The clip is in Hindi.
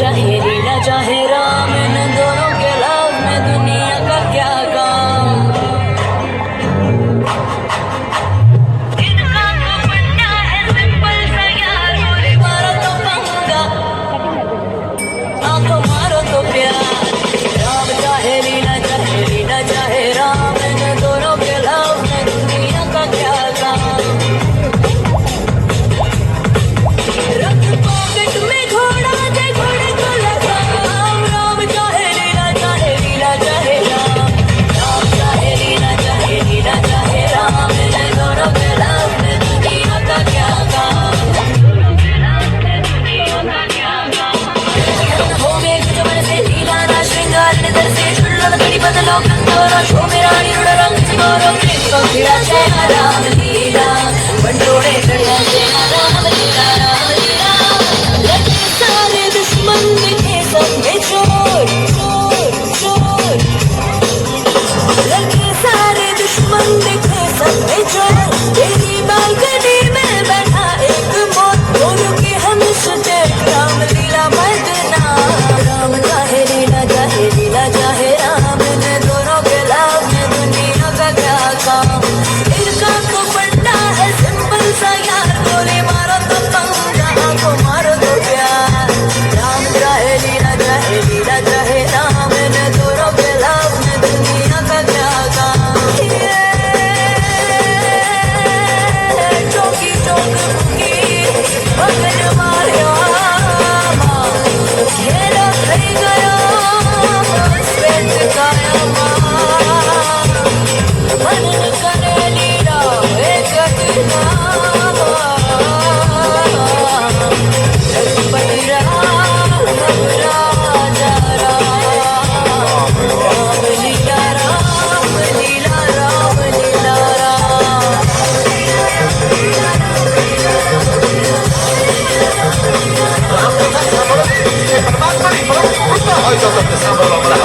चाहे लीला चाहे राम, इन दोनों के लव में दुनिया का क्या काम। इनका तो बनना है सिंपल सा यार, गोली मारो तो पंगा, आंखों मारो तो प्यार। राम चाहे लीला चाहे राम, इन दोनों के लव में दुनिया का क्या काम। रख पॉकेट में घोड़ा दे घोड़े को लगाम, राम चाहे लीला चाहे राम, राम चाहे लीला चाहे राम, इन दोनों के लव में दुनिया का क्या काम। हो में कुछ मन से लीला ना श्रृंगार निधर से छुड़लो न कड़ी बदलो कंदोरो, शो में रानी रुड़ रंग चकोरो, प्रेम को खिला जय राम लीला, बंटोड़े कड़िया जय राम लीला, राम लीला। लगे सारे दुश्मन दिखे सब में चोर चोर चोर, लगे सारे दुश्मन दिखे सब में चोर। तेरी बालकनी में बैठा एक मोर, दोनों के हम सुते राम लीला बदनाम। राम चाहे लीला चाहे राम, इन दोनों के लव में दुनिया का क्या काम। इनका तो बनना है सिंपल सा यार, गोली मारो तो पंगा, आंखों मारो तो प्यार। राम चाहे लीला चाहे राम, इन दोनों के लव में दुनिया का क्या काम। चौकी चौक की भगन मारिया, घेरा થઈ ગયો શ્વેત કાયામાં, મનન કરેલી રાહ એક દિનામાં। રઘુપતિ રામ રાજા રામ, રામ લીલા રામ લીલા રામ લીલા Ram. Hoy todos empezamos a hablar.